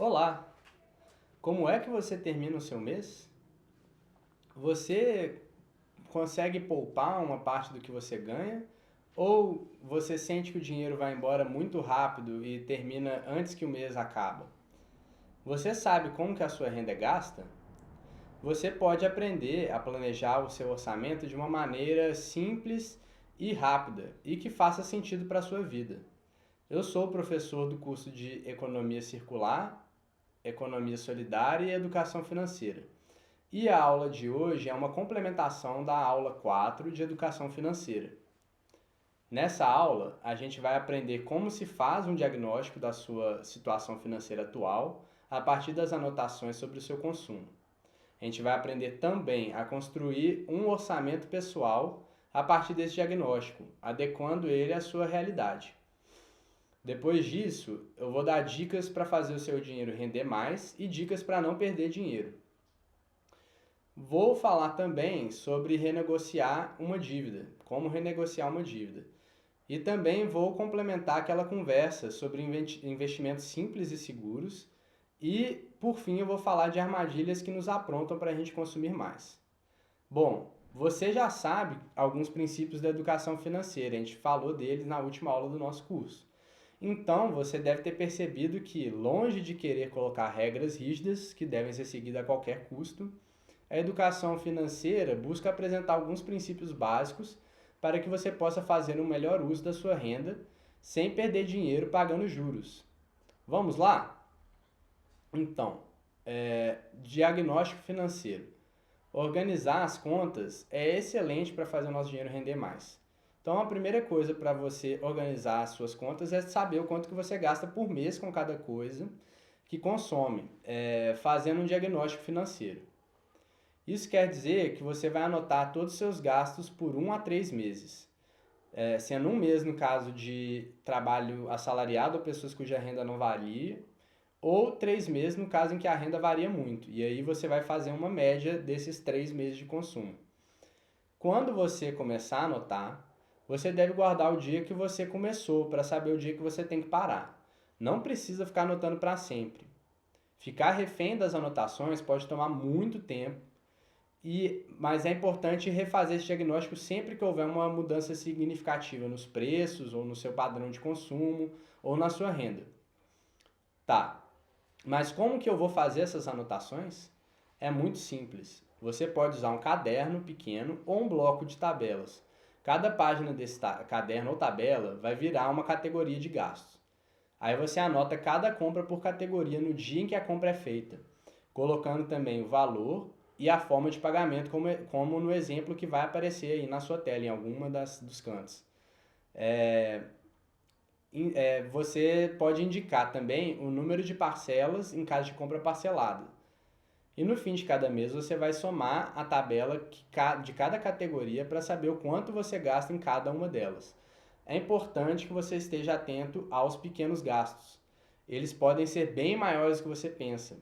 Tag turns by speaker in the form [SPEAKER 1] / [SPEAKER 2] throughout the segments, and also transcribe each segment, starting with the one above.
[SPEAKER 1] Olá! Como é que você termina o seu mês? Você consegue poupar uma parte do que você ganha? Ou você sente que o dinheiro vai embora muito rápido e termina antes que o mês acaba? Você sabe como que a sua renda é gasta? Você pode aprender a planejar o seu orçamento de uma maneira simples e rápida e que faça sentido para a sua vida. Eu sou professor do curso de Economia Circular, Economia Solidária e Educação Financeira. E a aula de hoje é uma complementação da aula 4 de Educação Financeira. Nessa aula, a gente vai aprender como se faz um diagnóstico da sua situação financeira atual a partir das anotações sobre o seu consumo. A gente vai aprender também a construir um orçamento pessoal a partir desse diagnóstico, adequando ele à sua realidade. Depois disso, eu vou dar dicas para fazer o seu dinheiro render mais e dicas para não perder dinheiro. Vou falar também sobre renegociar uma dívida, como renegociar uma dívida. E também vou complementar aquela conversa sobre investimentos simples e seguros. E, por fim, eu vou falar de armadilhas que nos aprontam para a gente consumir mais. Bom, você já sabe alguns princípios da educação financeira, a gente falou deles na última aula do nosso curso. Então, você deve ter percebido que, longe de querer colocar regras rígidas que devem ser seguidas a qualquer custo, a educação financeira busca apresentar alguns princípios básicos para que você possa fazer um melhor uso da sua renda sem perder dinheiro pagando juros. Vamos lá? Então, diagnóstico financeiro. Organizar as contas é excelente para fazer o nosso dinheiro render mais. Então, a primeira coisa para você organizar as suas contas é saber o quanto que você gasta por mês com cada coisa que consome, fazendo um diagnóstico financeiro. Isso quer dizer que você vai anotar todos os seus gastos por 1 a 3 meses. Sendo um mês no caso de trabalho assalariado ou pessoas cuja renda não varia, ou 3 meses no caso em que a renda varia muito. E aí você vai fazer uma média desses 3 meses de consumo. Quando você começar a anotar, você deve guardar o dia que você começou para saber o dia que você tem que parar. Não precisa ficar anotando para sempre. Ficar refém das anotações pode tomar muito tempo, mas é importante refazer esse diagnóstico sempre que houver uma mudança significativa nos preços, ou no seu padrão de consumo, ou na sua renda. Tá, mas como que eu vou fazer essas anotações? É muito simples. Você pode usar um caderno pequeno ou um bloco de tabelas. Cada página desse caderno ou tabela vai virar uma categoria de gastos. Aí você anota cada compra por categoria no dia em que a compra é feita, colocando também o valor e a forma de pagamento, como no exemplo que vai aparecer aí na sua tela, em alguma dos cantos. Você pode indicar também o número de parcelas em caso de compra parcelada. E no fim de cada mês você vai somar a tabela de cada categoria para saber o quanto você gasta em cada uma delas. É importante que você esteja atento aos pequenos gastos. Eles podem ser bem maiores do que você pensa,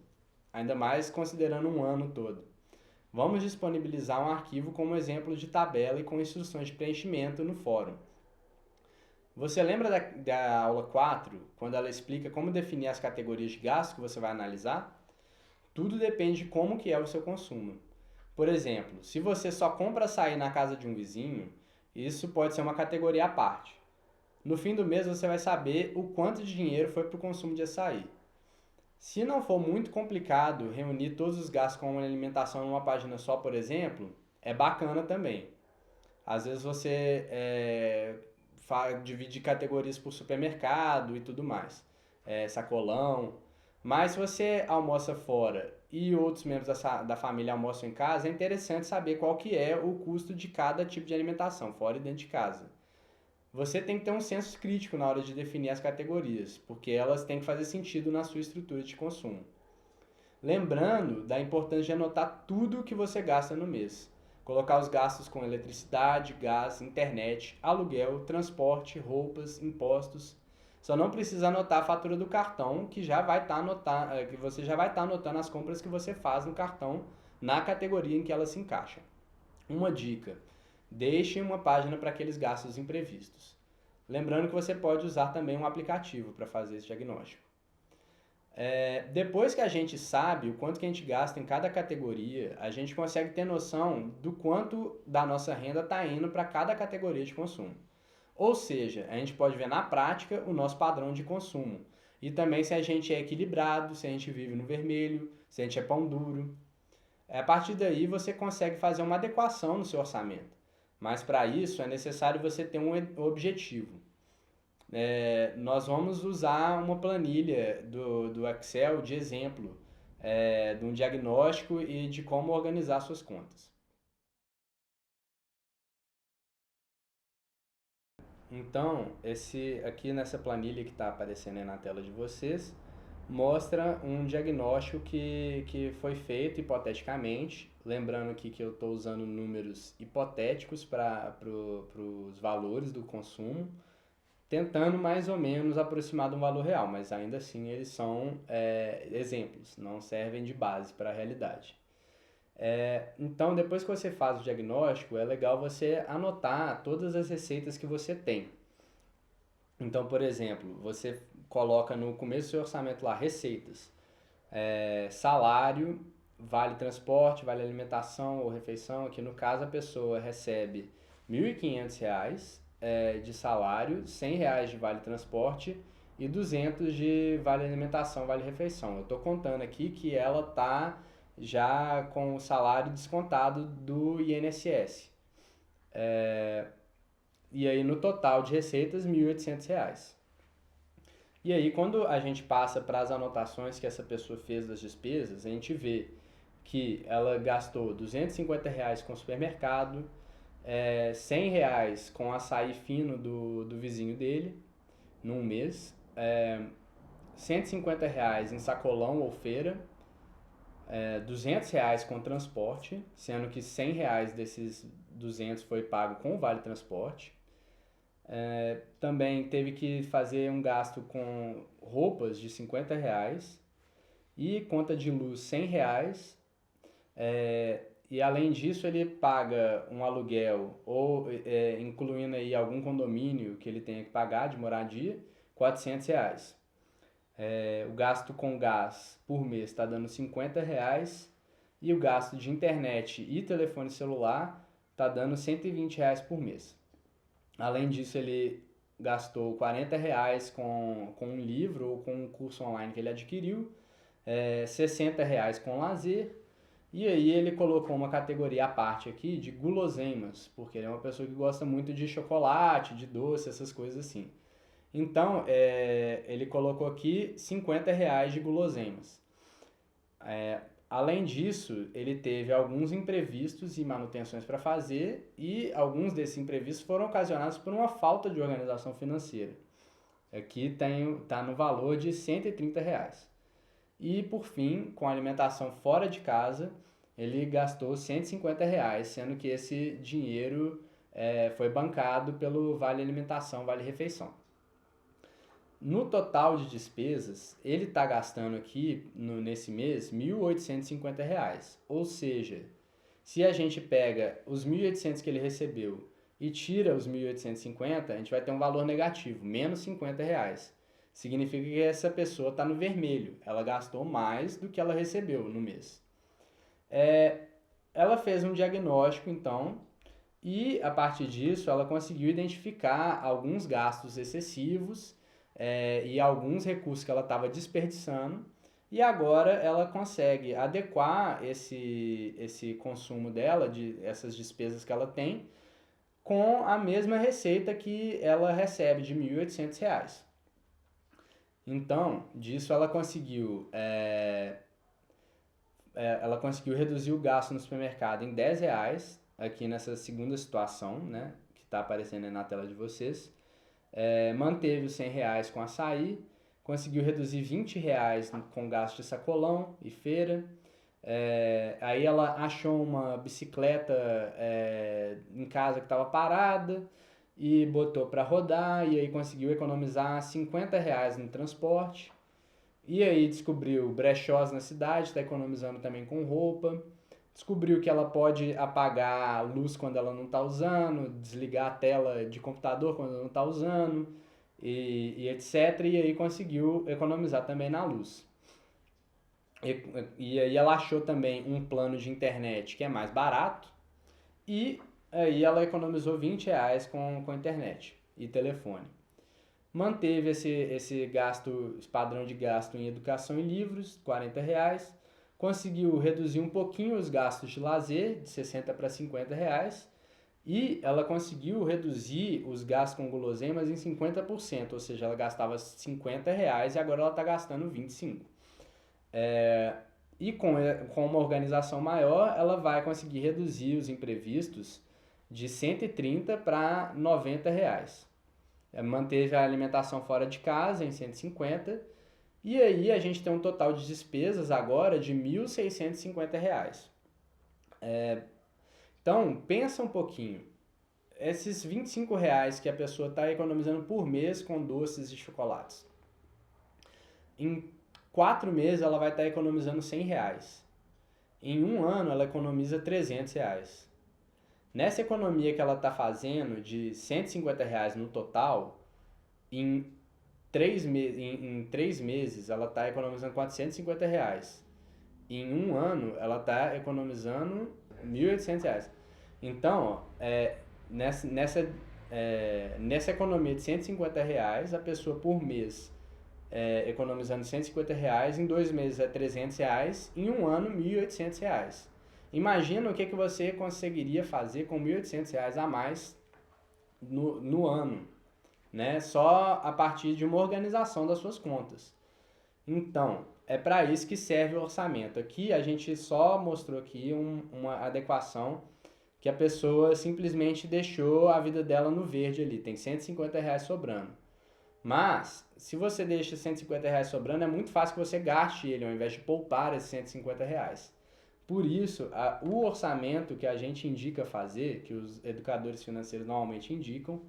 [SPEAKER 1] ainda mais considerando um ano todo. Vamos disponibilizar um arquivo como exemplo de tabela e com instruções de preenchimento no fórum. Você lembra da aula 4, quando ela explica como definir as categorias de gasto que você vai analisar? Tudo depende de como que é o seu consumo. Por exemplo, se você só compra açaí na casa de um vizinho, isso pode ser uma categoria à parte. No fim do mês você vai saber o quanto de dinheiro foi para o consumo de açaí. Se não for muito complicado reunir todos os gastos com alimentação em uma página só, por exemplo, é bacana também. Às vezes você divide categorias por supermercado e tudo mais, sacolão. Mas se você almoça fora e outros membros da família almoçam em casa, é interessante saber qual que é o custo de cada tipo de alimentação, fora e dentro de casa. Você tem que ter um senso crítico na hora de definir as categorias, porque elas têm que fazer sentido na sua estrutura de consumo. Lembrando da importância de anotar tudo o que você gasta no mês. Colocar os gastos com eletricidade, gás, internet, aluguel, transporte, roupas, impostos. Só não precisa anotar a fatura do cartão, que que você já vai estar anotando as compras que você faz no cartão na categoria em que ela se encaixa. Uma dica: deixe uma página para aqueles gastos imprevistos. Lembrando que você pode usar também um aplicativo para fazer esse diagnóstico. Depois que a gente sabe o quanto que a gente gasta em cada categoria, a gente consegue ter noção do quanto da nossa renda está indo para cada categoria de consumo. Ou seja, a gente pode ver na prática o nosso padrão de consumo. E também se a gente é equilibrado, se a gente vive no vermelho, se a gente é pão duro. A partir daí você consegue fazer uma adequação no seu orçamento. Mas para isso é necessário você ter um objetivo. Nós vamos usar uma planilha do Excel de exemplo, de um diagnóstico e de como organizar suas contas. Então, esse aqui nessa planilha que está aparecendo aí na tela de vocês, mostra um diagnóstico que foi feito hipoteticamente, lembrando aqui que eu estou usando números hipotéticos para os valores do consumo, tentando mais ou menos aproximar de um valor real, mas ainda assim eles são exemplos, não servem de base para a realidade. Então, depois que você faz o diagnóstico, é legal você anotar todas as receitas que você tem. Então, por exemplo, você coloca no começo do seu orçamento lá receitas, salário, vale transporte, vale alimentação ou refeição. Aqui no caso a pessoa recebe R$ 1.500 de salário, R$ 100 de vale transporte e 200 de vale alimentação, vale refeição. Eu estou contando aqui que ela está já com o salário descontado do INSS. E aí no total de receitas, R$ 1.800. E aí quando a gente passa para as anotações que essa pessoa fez das despesas, a gente vê que ela gastou R$ 250 com o supermercado, R$ 100 com açaí fino do vizinho dele, num mês, R$ 150 em sacolão ou feira, R$ 200 com transporte, sendo que R$ 100 desses 200 foi pago com o vale transporte. Também teve que fazer um gasto com roupas de R$ 50 e conta de luz R$ 100. E além disso ele paga um aluguel ou incluindo aí algum condomínio que ele tenha que pagar de moradia, R$ 400. O gasto com gás por mês está dando R$ 50 e o gasto de internet e telefone celular está dando R$ 120 por mês. Além disso, ele gastou R$ 40 com um livro ou com um curso online que ele adquiriu, R$ 60 com lazer, e aí ele colocou uma categoria à parte aqui de guloseimas, porque ele é uma pessoa que gosta muito de chocolate, de doce, essas coisas assim. Então, ele colocou aqui R$ 50 de guloseimas. Além disso, ele teve alguns imprevistos e manutenções para fazer e alguns desses imprevistos foram ocasionados por uma falta de organização financeira. Aqui está no valor de R$ 130. E, por fim, com a alimentação fora de casa, ele gastou R$ 150, sendo que esse dinheiro foi bancado pelo Vale Alimentação, Vale Refeição. No total de despesas, ele está gastando aqui, nesse mês, R$ 1.850. Ou seja, se a gente pega os 1.800 que ele recebeu e tira os 1.850, a gente vai ter um valor negativo, menos R$ 50. Significa que essa pessoa está no vermelho, ela gastou mais do que ela recebeu no mês. Ela fez um diagnóstico, então, e a partir disso ela conseguiu identificar alguns gastos excessivos e alguns recursos que ela estava desperdiçando, e agora ela consegue adequar esse consumo dela, essas despesas que ela tem, com a mesma receita que ela recebe de R$ 1.800. Então, disso ela conseguiu reduzir o gasto no supermercado em R$ 10, aqui nessa segunda situação, né, que está aparecendo aí na tela de vocês. Manteve os R$ 100 com açaí, conseguiu reduzir R$ 20 com gasto de sacolão e feira. Aí ela achou uma bicicleta em casa que estava parada e botou para rodar, e aí conseguiu economizar R$ 50 no transporte. E aí descobriu brechós na cidade, está economizando também com roupa. Descobriu que ela pode apagar a luz quando ela não está usando, desligar a tela de computador quando ela não está usando, e etc. E aí conseguiu economizar também na luz. E aí ela achou também um plano de internet que é mais barato e aí ela economizou R$ 20 com internet e telefone. Manteve esse gasto, esse padrão de gasto em educação e livros, R$ 40. Conseguiu reduzir um pouquinho os gastos de lazer, de R$ 60 para R$ 50. E ela conseguiu reduzir os gastos com guloseimas em 50%, ou seja, ela gastava R$ 50 e agora ela está gastando 25. E com uma organização maior, ela vai conseguir reduzir os imprevistos de 130 para R$ 90. Manteve a alimentação fora de casa em 150. E aí a gente tem um total de despesas agora de R$ 1.650. Então, pensa um pouquinho. Esses R$ 25 que a pessoa está economizando por mês com doces e chocolates. Em 4 meses ela vai estar economizando R$ 100. Em um ano ela economiza R$ 300. Nessa economia que ela está fazendo de R$ 150 no total, em 3 meses ela está economizando R$ 450. Em um ano ela está economizando R$ 1.800. Então, nessa economia de R$ 150, a pessoa por mês economizando R$ 150, em 2 meses é R$ 300, em um ano R$ 1.800. Imagina o que você conseguiria fazer com R$ 1.800 a mais no ano, né? Só a partir de uma organização das suas contas. Então, é para isso que serve o orçamento. Aqui a gente só mostrou aqui uma adequação que a pessoa simplesmente deixou a vida dela no verde ali, tem R$ 150 sobrando. Mas, se você deixa R$ 150 sobrando, é muito fácil que você gaste ele, ao invés de poupar esses R$ 150. Por isso, o orçamento que a gente indica fazer, que os educadores financeiros normalmente indicam,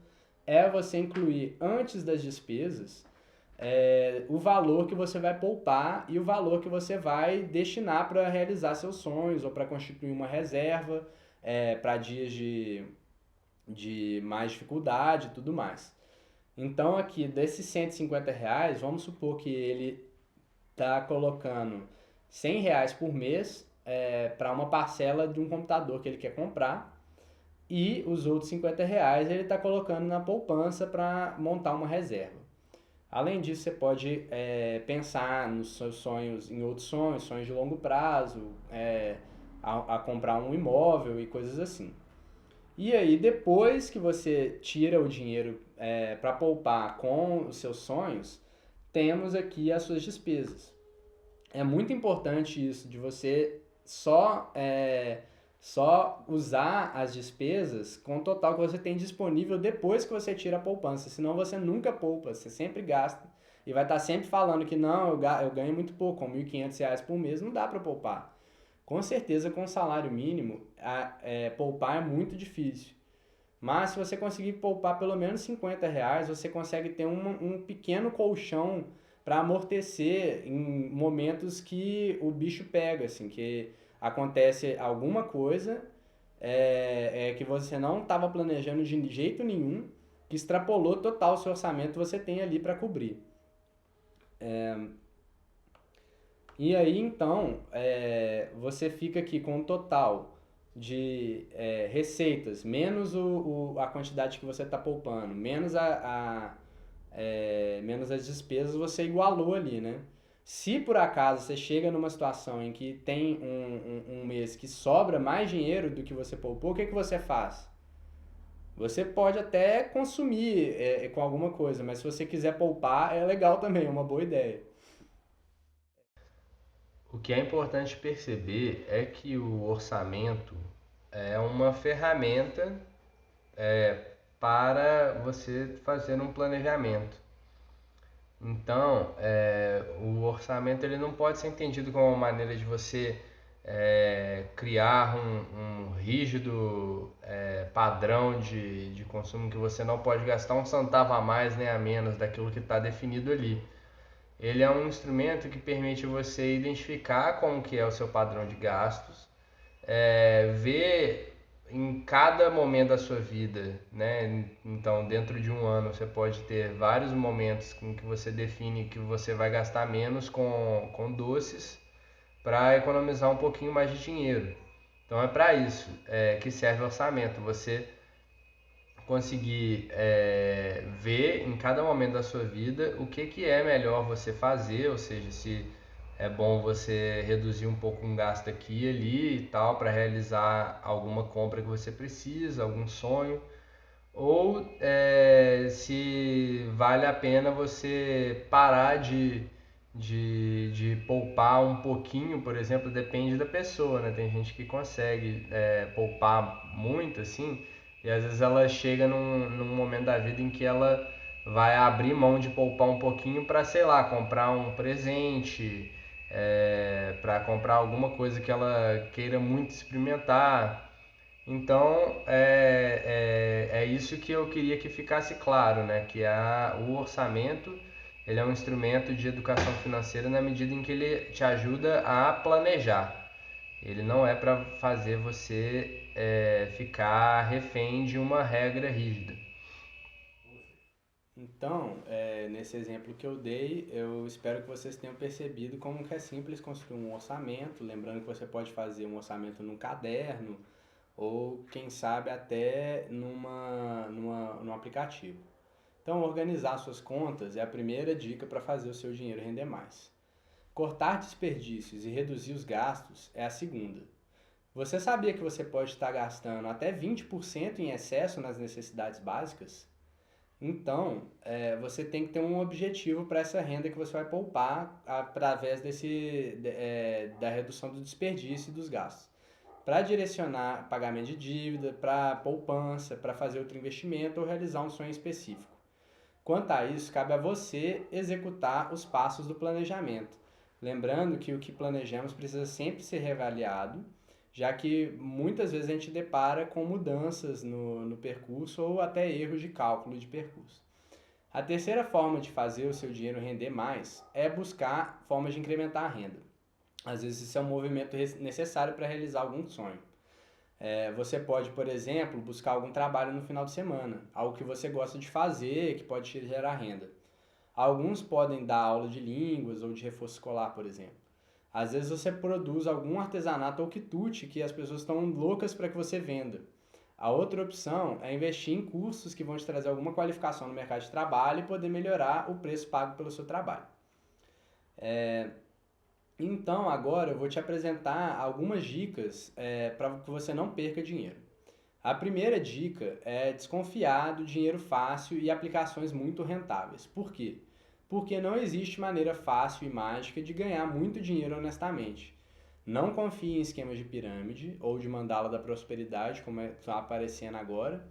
[SPEAKER 1] é você incluir antes das despesas o valor que você vai poupar e o valor que você vai destinar para realizar seus sonhos ou para constituir uma reserva para dias de mais dificuldade e tudo mais. Então aqui, desses R$ 150, vamos supor que ele está colocando R$ 100 por mês para uma parcela de um computador que ele quer comprar e os outros R$ 50 ele está colocando na poupança para montar uma reserva. Além disso, você pode pensar nos seus sonhos, em outros sonhos de longo prazo, a comprar um imóvel e coisas assim. E aí, depois que você tira o dinheiro para poupar com os seus sonhos, temos aqui as suas despesas. É muito importante isso de você só usar as despesas com o total que você tem disponível depois que você tira a poupança. Senão você nunca poupa, você sempre gasta e vai estar sempre falando que não, eu ganho muito pouco, com R$ 1.500 por mês não dá para poupar. Com certeza, com o salário mínimo, poupar é muito difícil. Mas se você conseguir poupar pelo menos R$ 50, você consegue ter um pequeno colchão para amortecer em momentos que o bicho pega, assim, que acontece alguma coisa que você não estava planejando de jeito nenhum, que extrapolou total o seu orçamento, você tem ali para cobrir. E aí então você fica aqui com um total de receitas, menos a quantidade que você está poupando, menos menos as despesas, você igualou ali, né? Se por acaso você chega numa situação em que tem um mês que sobra mais dinheiro do que você poupou, o que você faz? Você pode até consumir com alguma coisa, mas se você quiser poupar, é legal também, é uma boa ideia.
[SPEAKER 2] O que é importante perceber é que o orçamento é uma ferramenta para você fazer um planejamento. Então, o orçamento ele não pode ser entendido como uma maneira de você criar um rígido padrão de consumo que você não pode gastar um centavo a mais nem a menos daquilo que está definido ali. Ele é um instrumento que permite você identificar como que é o seu padrão de gastos, ver em cada momento da sua vida, né? Então, dentro de um ano, você pode ter vários momentos em que você define que você vai gastar menos com doces, para economizar um pouquinho mais de dinheiro. Então é para isso que serve o orçamento, você conseguir ver em cada momento da sua vida o que é melhor você fazer, ou seja, se é bom você reduzir um pouco um gasto aqui e ali e tal para realizar alguma compra que você precisa, algum sonho, ou se vale a pena você parar de poupar um pouquinho, por exemplo, depende da pessoa, né? Tem gente que consegue poupar muito assim, e às vezes ela chega num momento da vida em que ela vai abrir mão de poupar um pouquinho para, sei lá, comprar um presente, para comprar alguma coisa que ela queira muito experimentar. Então, é isso que eu queria que ficasse claro, né? Que o orçamento, ele é um instrumento de educação financeira na medida em que ele te ajuda a planejar. Ele não é para fazer você ficar refém de uma regra rígida.
[SPEAKER 1] Então, nesse exemplo que eu dei, eu espero que vocês tenham percebido como que é simples construir um orçamento, lembrando que você pode fazer um orçamento num caderno ou, quem sabe, até num aplicativo. Então, organizar suas contas é a primeira dica para fazer o seu dinheiro render mais. Cortar desperdícios e reduzir os gastos é a segunda. Você sabia que você pode estar gastando até 20% em excesso nas necessidades básicas? Então, você tem que ter um objetivo para essa renda que você vai poupar através da redução do desperdício e dos gastos. Para direcionar pagamento de dívida, para poupança, para fazer outro investimento ou realizar um sonho específico. Quanto a isso, cabe a você executar os passos do planejamento. Lembrando que o que planejamos precisa sempre ser reavaliado, já que muitas vezes a gente depara com mudanças no percurso ou até erros de cálculo de percurso. A terceira forma de fazer o seu dinheiro render mais é buscar formas de incrementar a renda. Às vezes isso é um movimento necessário para realizar algum sonho. Você pode, por exemplo, buscar algum trabalho no final de semana, algo que você gosta de fazer, que pode te gerar renda. Alguns podem dar aula de línguas ou de reforço escolar, por exemplo. Às vezes você produz algum artesanato ou quitute que as pessoas estão loucas para que você venda. A outra opção é investir em cursos que vão te trazer alguma qualificação no mercado de trabalho e poder melhorar o preço pago pelo seu trabalho. Então, agora eu vou te apresentar algumas dicas para que você não perca dinheiro. A primeira dica é desconfiar do dinheiro fácil e aplicações muito rentáveis. Por quê? Porque não existe maneira fácil e mágica de ganhar muito dinheiro honestamente. Não confie em esquemas de pirâmide ou de mandala da prosperidade, como está aparecendo agora.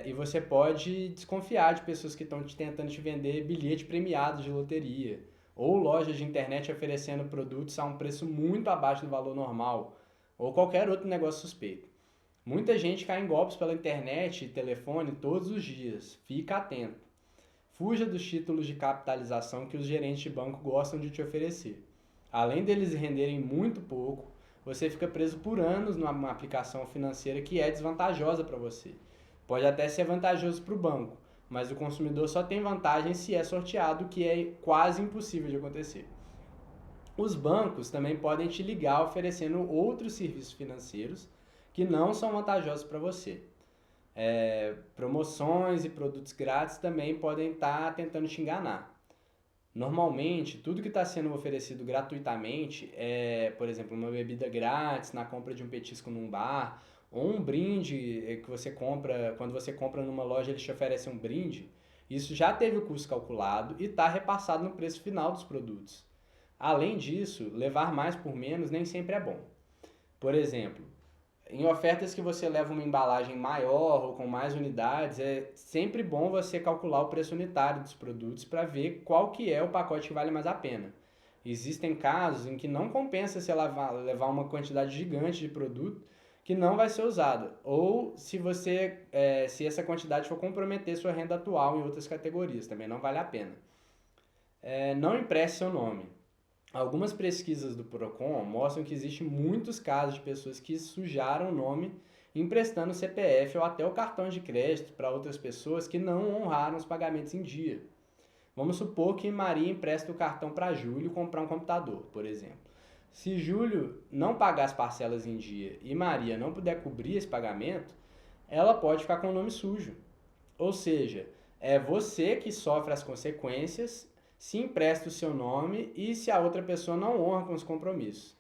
[SPEAKER 1] E você pode desconfiar de pessoas que estão tentando te vender bilhete premiado de loteria ou lojas de internet oferecendo produtos a um preço muito abaixo do valor normal ou qualquer outro negócio suspeito. Muita gente cai em golpes pela internet e telefone todos os dias. Fica atento. Fuja dos títulos de capitalização que os gerentes de banco gostam de te oferecer. Além deles renderem muito pouco, você fica preso por anos numa aplicação financeira que é desvantajosa para você. Pode até ser vantajoso para o banco, mas o consumidor só tem vantagem se é sorteado, o que é quase impossível de acontecer. Os bancos também podem te ligar oferecendo outros serviços financeiros que não são vantajosos para você. Promoções e produtos grátis também podem estar tentando te enganar. Normalmente, tudo que está sendo oferecido gratuitamente por exemplo, uma bebida grátis na compra de um petisco num bar, ou um brinde que você compra, quando você compra numa loja eles te oferecem um brinde, isso já teve o custo calculado e está repassado no preço final dos produtos. Além disso, levar mais por menos nem sempre é bom. Por exemplo, em ofertas que você leva uma embalagem maior ou com mais unidades, é sempre bom você calcular o preço unitário dos produtos para ver qual que é o pacote que vale mais a pena. Existem casos em que não compensa você levar uma quantidade gigante de produto que não vai ser usada, ou se essa quantidade for comprometer sua renda atual em outras categorias, também não vale a pena. Não empreste seu nome. Algumas pesquisas do Procon mostram que existem muitos casos de pessoas que sujaram o nome emprestando o CPF ou até o cartão de crédito para outras pessoas que não honraram os pagamentos em dia. Vamos supor que Maria empresta o cartão para Júlio comprar um computador, por exemplo. Se Júlio não pagar as parcelas em dia e Maria não puder cobrir esse pagamento, ela pode ficar com o nome sujo. Ou seja, é você que sofre as consequências se empresta o seu nome e se a outra pessoa não honra com os compromissos.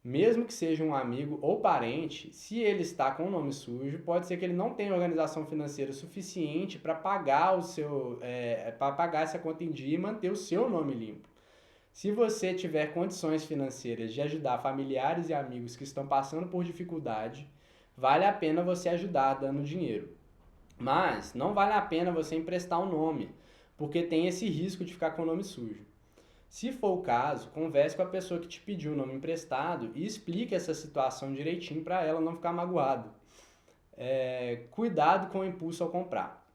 [SPEAKER 1] Mesmo que seja um amigo ou parente, se ele está com o nome sujo, pode ser que ele não tenha organização financeira suficiente para pagar para pagar essa conta em dia e manter o seu nome limpo. Se você tiver condições financeiras de ajudar familiares e amigos que estão passando por dificuldade, vale a pena você ajudar dando dinheiro. Mas não vale a pena você emprestar um nome, porque tem esse risco de ficar com o nome sujo. Se for o caso, converse com a pessoa que te pediu o nome emprestado e explique essa situação direitinho para ela não ficar magoada. Cuidado com o impulso ao comprar.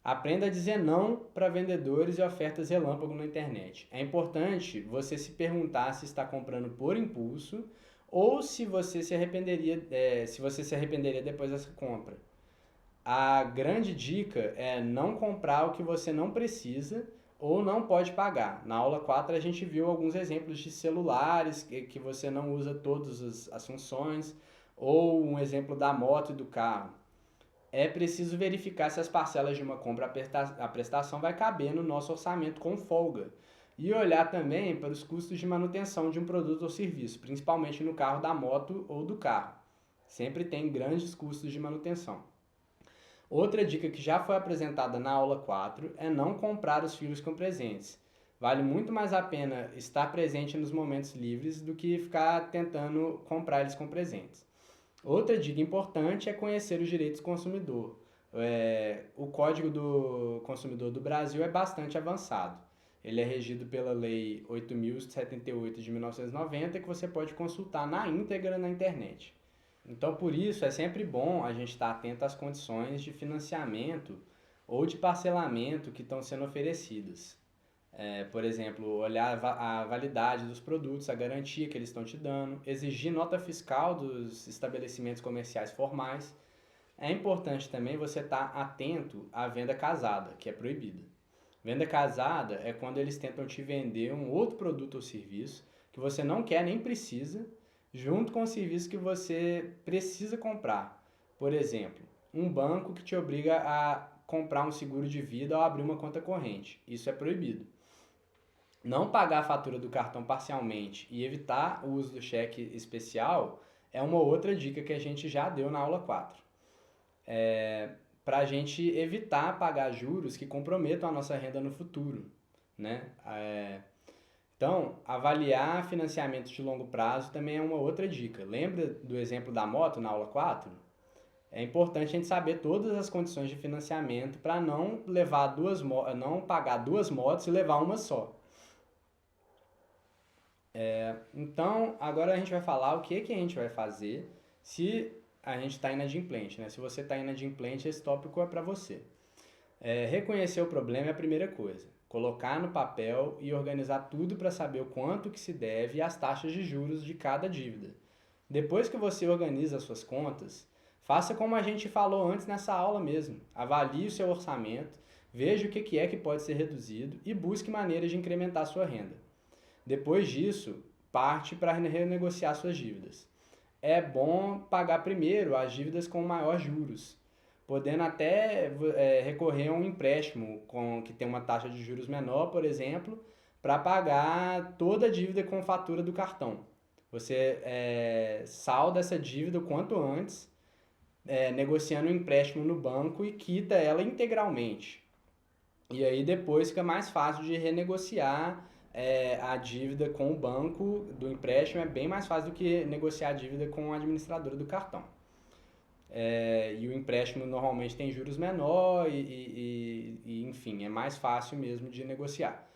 [SPEAKER 1] Aprenda a dizer não para vendedores e ofertas relâmpago na internet. É importante você se perguntar se está comprando por impulso ou se você se arrependeria depois dessa compra. A grande dica é não comprar o que você não precisa ou não pode pagar. Na aula 4 a gente viu alguns exemplos de celulares que você não usa todas as funções, ou um exemplo da moto e do carro. É preciso verificar se as parcelas de uma compra a prestação vai caber no nosso orçamento com folga. E olhar também para os custos de manutenção de um produto ou serviço, principalmente no carro da moto ou do carro. Sempre tem grandes custos de manutenção. Outra dica que já foi apresentada na aula 4 é não comprar os filhos com presentes. Vale muito mais a pena estar presente nos momentos livres do que ficar tentando comprar eles com presentes. Outra dica importante é conhecer os direitos do consumidor. O Código do Consumidor do Brasil é bastante avançado. Ele é regido pela Lei 8.078 de 1990, que você pode consultar na íntegra na internet. Então, por isso, é sempre bom a gente estar atento às condições de financiamento ou de parcelamento que estão sendo oferecidas. Por exemplo, olhar a validade dos produtos, a garantia que eles estão te dando, exigir nota fiscal dos estabelecimentos comerciais formais. É importante também você estar atento à venda casada, que é proibida. Venda casada é quando eles tentam te vender um outro produto ou serviço que você não quer nem precisa, junto com o serviço que você precisa comprar. Por exemplo, um banco que te obriga a comprar um seguro de vida ou abrir uma conta corrente. Isso é proibido. Não pagar a fatura do cartão parcialmente e evitar o uso do cheque especial é uma outra dica que a gente já deu na aula 4. Para a gente evitar pagar juros que comprometam a nossa renda no futuro, né? Então, avaliar financiamentos de longo prazo também é uma outra dica. Lembra do exemplo da moto na aula 4? É importante a gente saber todas as condições de financiamento para não pagar duas motos e levar uma só. Então, agora a gente vai falar o que a gente vai fazer se a gente está inadimplente, né? Se você está inadimplente, esse tópico é para você. Reconhecer o problema é a primeira coisa. Colocar no papel e organizar tudo para saber o quanto que se deve e as taxas de juros de cada dívida. Depois que você organiza as suas contas, faça como a gente falou antes nessa aula mesmo. Avalie o seu orçamento, veja o que é que pode ser reduzido e busque maneiras de incrementar a sua renda. Depois disso, parte para renegociar suas dívidas. É bom pagar primeiro as dívidas com maior juros, podendo até recorrer a um empréstimo que tem uma taxa de juros menor, por exemplo, para pagar toda a dívida com fatura do cartão. Você salda essa dívida o quanto antes, negociando um empréstimo no banco e quita ela integralmente. E aí depois fica mais fácil de renegociar a dívida com o banco do empréstimo. É bem mais fácil do que negociar a dívida com a administradora do cartão. E o empréstimo normalmente tem juros menor e enfim, é mais fácil mesmo de negociar.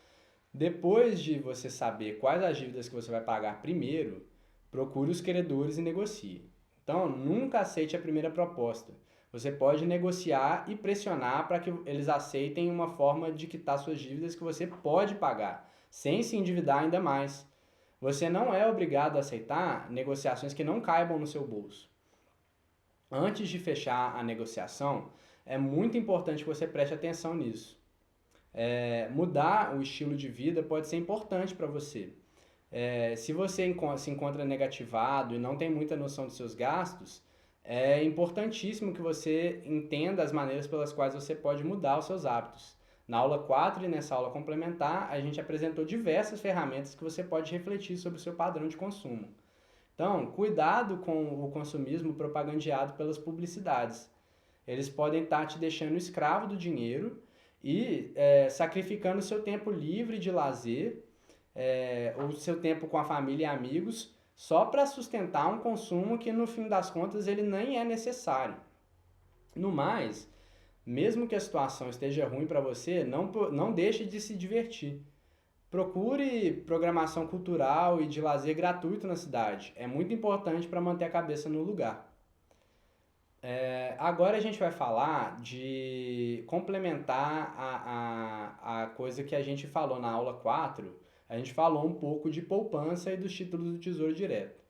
[SPEAKER 1] Depois de você saber quais as dívidas que você vai pagar primeiro, procure os credores e negocie. Então, nunca aceite a primeira proposta. Você pode negociar e pressionar para que eles aceitem uma forma de quitar suas dívidas que você pode pagar, sem se endividar ainda mais. Você não é obrigado a aceitar negociações que não caibam no seu bolso. Antes de fechar a negociação, é muito importante que você preste atenção nisso. Mudar o estilo de vida pode ser importante para você. Se você se encontra negativado e não tem muita noção dos seus gastos, é importantíssimo que você entenda as maneiras pelas quais você pode mudar os seus hábitos. Na aula 4 e nessa aula complementar, a gente apresentou diversas ferramentas que você pode refletir sobre o seu padrão de consumo. Então, cuidado com o consumismo propagandeado pelas publicidades. Eles podem estar te deixando escravo do dinheiro e sacrificando o seu tempo livre de lazer, ou seu tempo com a família e amigos, só para sustentar um consumo que no fim das contas ele nem é necessário. No mais, mesmo que a situação esteja ruim para você, não deixe de se divertir. Procure programação cultural e de lazer gratuito na cidade. É muito importante para manter a cabeça no lugar. Agora a gente vai falar de complementar a coisa que a gente falou na aula 4. A gente falou um pouco de poupança e dos títulos do Tesouro Direto.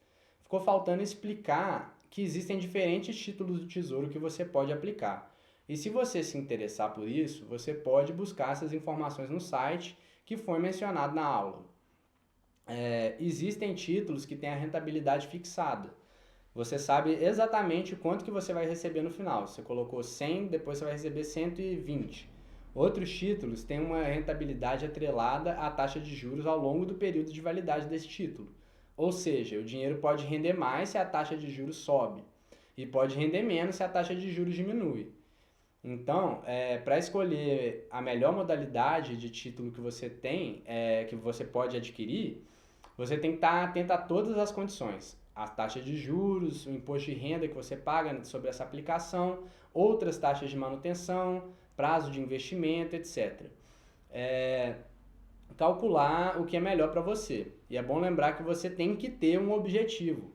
[SPEAKER 1] Ficou faltando explicar que existem diferentes títulos do Tesouro que você pode aplicar. E se você se interessar por isso, você pode buscar essas informações no site que foi mencionado na aula. Existem títulos que têm a rentabilidade fixada. Você sabe exatamente quanto que você vai receber no final. Você colocou 100, depois você vai receber 120. Outros títulos têm uma rentabilidade atrelada à taxa de juros ao longo do período de validade desse título. Ou seja, o dinheiro pode render mais se a taxa de juros sobe e pode render menos se a taxa de juros diminui. Então, para escolher a melhor modalidade de título que você tem, que você pode adquirir, você tem que estar atento a todas as condições. A taxa de juros, o imposto de renda que você paga sobre essa aplicação, outras taxas de manutenção, prazo de investimento, etc. Calcular o que é melhor para você. E é bom lembrar que você tem que ter um objetivo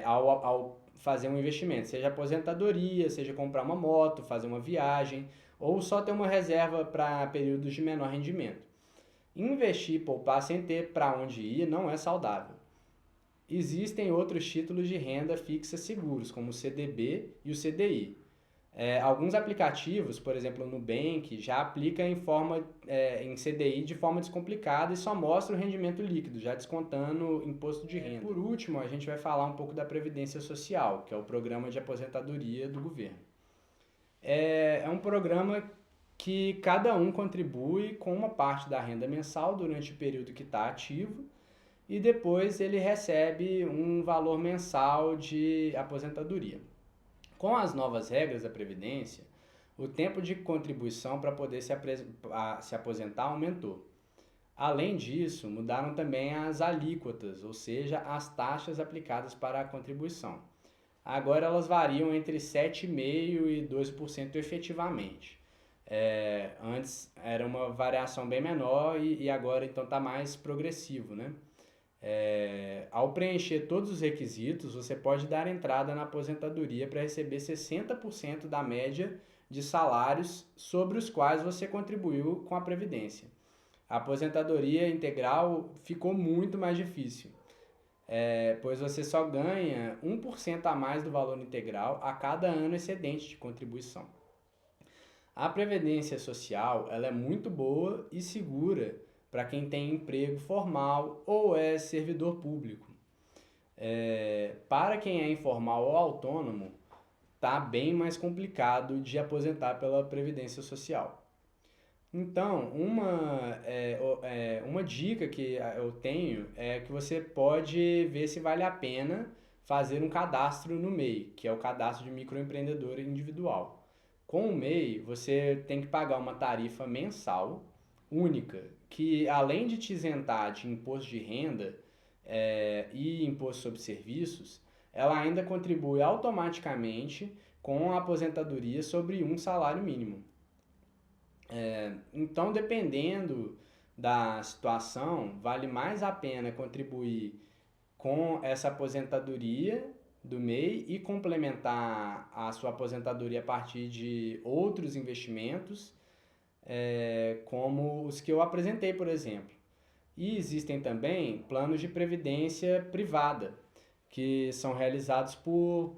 [SPEAKER 1] ao fazer um investimento, seja aposentadoria, seja comprar uma moto, fazer uma viagem, ou só ter uma reserva para períodos de menor rendimento. Investir e poupar sem ter para onde ir não é saudável. Existem outros títulos de renda fixa seguros, como o CDB e o CDI. Alguns aplicativos, por exemplo o Nubank, já aplica em CDI de forma descomplicada e só mostra o rendimento líquido, já descontando o imposto de renda. Por último, a gente vai falar um pouco da Previdência Social, que é o programa de aposentadoria do governo. É um programa que cada um contribui com uma parte da renda mensal durante o período que está ativo e depois ele recebe um valor mensal de aposentadoria. Com as novas regras da Previdência, o tempo de contribuição para poder se aposentar aumentou. Além disso, mudaram também as alíquotas, ou seja, as taxas aplicadas para a contribuição. Agora elas variam entre 7,5% e 2% efetivamente. Antes era uma variação bem menor e agora então está mais progressivo, né? Ao preencher todos os requisitos, você pode dar entrada na aposentadoria para receber 60% da média de salários sobre os quais você contribuiu com a Previdência. A aposentadoria integral ficou muito mais difícil, pois você só ganha 1% a mais do valor integral a cada ano excedente de contribuição. A Previdência Social ela é muito boa e segura para quem tem emprego formal ou é servidor público. Para quem é informal ou autônomo, está bem mais complicado de aposentar pela Previdência Social. Então, uma dica que eu tenho é que você pode ver se vale a pena fazer um cadastro no MEI, que é o Cadastro de Microempreendedor Individual. Com o MEI, você tem que pagar uma tarifa mensal única, que além de te isentar de imposto de renda e imposto sobre serviços, ela ainda contribui automaticamente com a aposentadoria sobre um salário mínimo. Então, dependendo da situação, vale mais a pena contribuir com essa aposentadoria do MEI e complementar a sua aposentadoria a partir de outros investimentos, como os que eu apresentei, por exemplo. E existem também planos de previdência privada, que são realizados por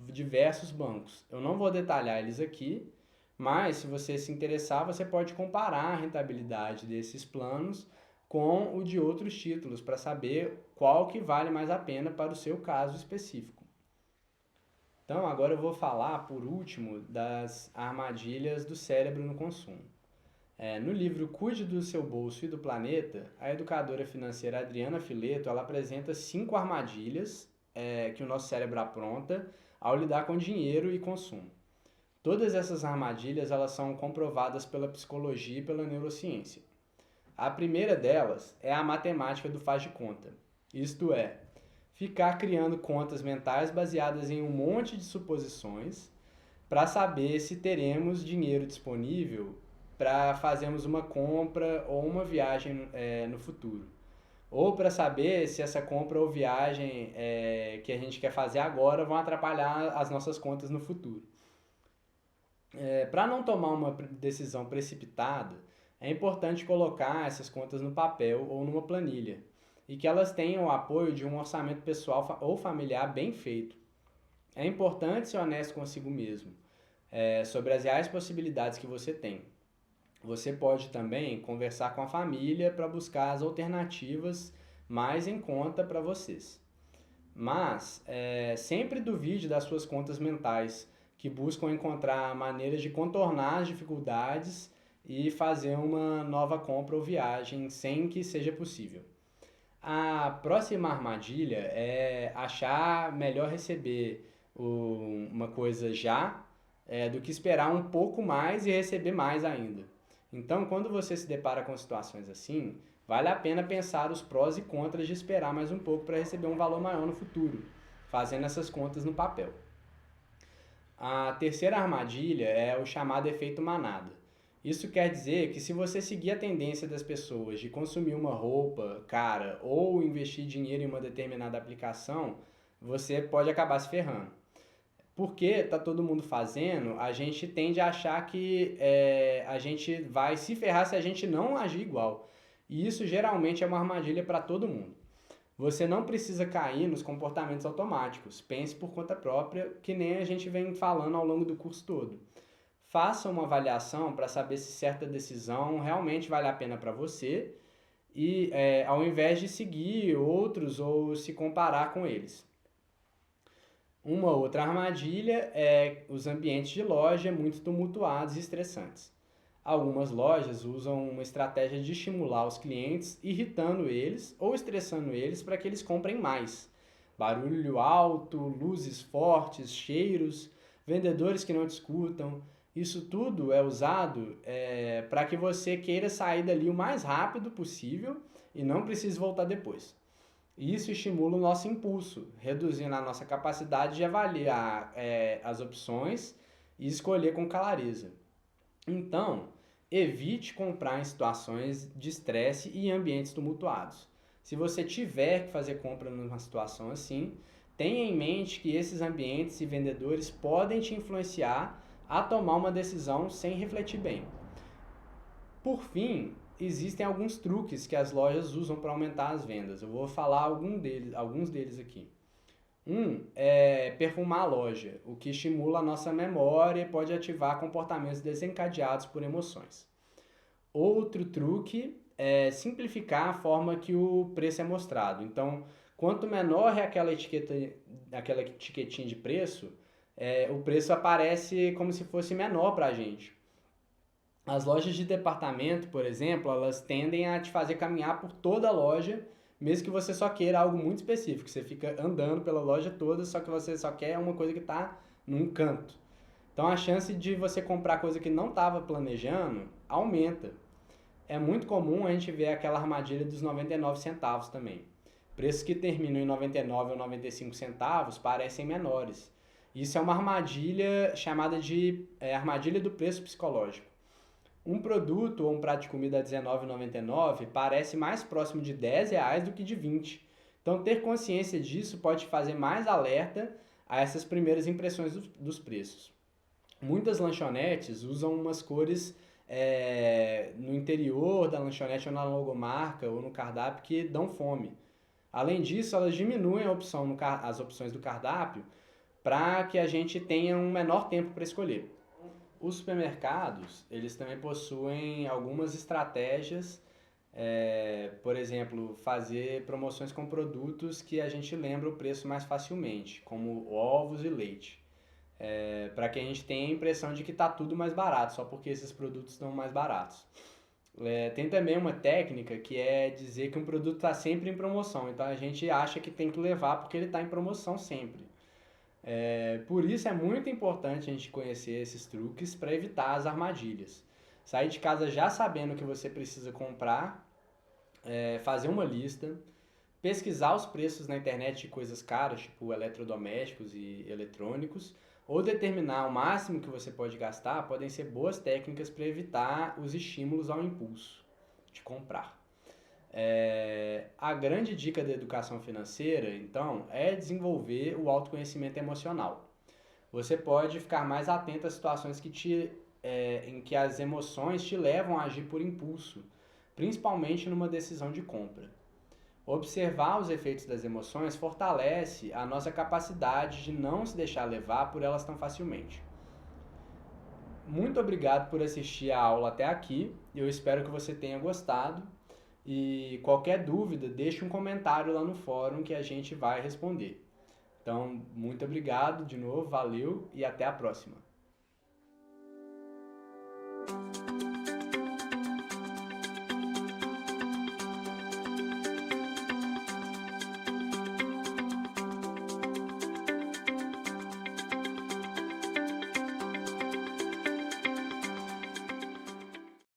[SPEAKER 1] diversos bancos. Eu não vou detalhar eles aqui, mas se você se interessar, você pode comparar a rentabilidade desses planos com o de outros títulos para saber qual que vale mais a pena para o seu caso específico. Então, agora eu vou falar, por último, das armadilhas do cérebro no consumo. No livro Cuide do Seu Bolso e do Planeta, a educadora financeira Adriana Fileto, ela apresenta 5 armadilhas que o nosso cérebro apronta ao lidar com dinheiro e consumo. Todas essas armadilhas elas são comprovadas pela psicologia e pela neurociência. A primeira delas é a matemática do faz de conta, isto é, ficar criando contas mentais baseadas em um monte de suposições para saber se teremos dinheiro disponível para fazermos uma compra ou uma viagem no futuro. Ou para saber se essa compra ou viagem que a gente quer fazer agora vão atrapalhar as nossas contas no futuro. Para não tomar uma decisão precipitada, é importante colocar essas contas no papel ou numa planilha e que elas tenham o apoio de um orçamento pessoal ou familiar bem feito. É importante ser honesto consigo mesmo sobre as reais possibilidades que você tem. Você pode também conversar com a família para buscar as alternativas mais em conta para vocês. Mas sempre duvide das suas contas mentais, que buscam encontrar maneiras de contornar as dificuldades e fazer uma nova compra ou viagem sem que seja possível. A próxima armadilha é achar melhor receber uma coisa já do que esperar um pouco mais e receber mais ainda. Então, quando você se depara com situações assim, vale a pena pensar os prós e contras de esperar mais um pouco para receber um valor maior no futuro, fazendo essas contas no papel. A terceira armadilha é o chamado efeito manada. Isso quer dizer que se você seguir a tendência das pessoas de consumir uma roupa cara ou investir dinheiro em uma determinada aplicação, você pode acabar se ferrando. Porque está todo mundo fazendo, a gente tende a achar que a gente vai se ferrar se a gente não agir igual. E isso geralmente é uma armadilha para todo mundo. Você não precisa cair nos comportamentos automáticos. Pense por conta própria, que nem a gente vem falando ao longo do curso todo. Faça uma avaliação para saber se certa decisão realmente vale a pena para você e ao invés de seguir outros ou se comparar com eles. Uma outra armadilha é os ambientes de loja muito tumultuados e estressantes. Algumas lojas usam uma estratégia de estimular os clientes, irritando eles ou estressando eles para que eles comprem mais. Barulho alto, luzes fortes, cheiros, vendedores que não te escutam. Isso tudo é usado para que você queira sair dali o mais rápido possível e não precise voltar depois. Isso estimula o nosso impulso, reduzindo a nossa capacidade de avaliar as opções e escolher com clareza. Então, evite comprar em situações de estresse e em ambientes tumultuados. Se você tiver que fazer compra numa situação assim, tenha em mente que esses ambientes e vendedores podem te influenciar a tomar uma decisão sem refletir bem. Por fim, existem alguns truques que as lojas usam para aumentar as vendas. Eu vou falar alguns deles aqui. Um é perfumar a loja, o que estimula a nossa memória e pode ativar comportamentos desencadeados por emoções. Outro truque é simplificar a forma que o preço é mostrado. Então, quanto menor é aquela etiquetinha de preço, o preço aparece como se fosse menor para a gente. As lojas de departamento, por exemplo, elas tendem a te fazer caminhar por toda a loja, mesmo que você só queira algo muito específico. Você fica andando pela loja toda, só que você só quer uma coisa que está num canto. Então a chance de você comprar coisa que não estava planejando aumenta. É muito comum a gente ver aquela armadilha dos 99 centavos também. Preços que terminam em 99 ou 95 centavos parecem menores. Isso é uma armadilha chamada de armadilha do preço psicológico. Um produto ou um prato de comida a R$19,99 parece mais próximo de R$10 do que de 20. Então, ter consciência disso pode fazer mais alerta a essas primeiras impressões dos preços. Muitas lanchonetes usam umas cores no interior da lanchonete ou na logomarca ou no cardápio que dão fome. Além disso, elas diminuem as opções do cardápio para que a gente tenha um menor tempo para escolher. Os supermercados, eles também possuem algumas estratégias Por exemplo, fazer promoções com produtos que a gente lembra o preço mais facilmente, como ovos e leite. Para que a gente tenha a impressão de que está tudo mais barato, só porque esses produtos estão mais baratos. Tem também uma técnica que é dizer que um produto está sempre em promoção, então a gente acha que tem que levar porque ele está em promoção sempre. Por isso é muito importante a gente conhecer esses truques para evitar as armadilhas. Sair de casa já sabendo o que você precisa comprar, fazer uma lista, pesquisar os preços na internet de coisas caras, tipo eletrodomésticos e eletrônicos, ou determinar o máximo que você pode gastar, podem ser boas técnicas para evitar os estímulos ao impulso de comprar. A grande dica da educação financeira, então, é desenvolver o autoconhecimento emocional. Você pode ficar mais atento às situações em que as emoções te levam a agir por impulso, principalmente numa decisão de compra. Observar os efeitos das emoções fortalece a nossa capacidade de não se deixar levar por elas tão facilmente. Muito obrigado por assistir a aula até aqui. Eu espero que você tenha gostado. E qualquer dúvida, deixe um comentário lá no fórum que a gente vai responder. Então, muito obrigado de novo, valeu e até a próxima.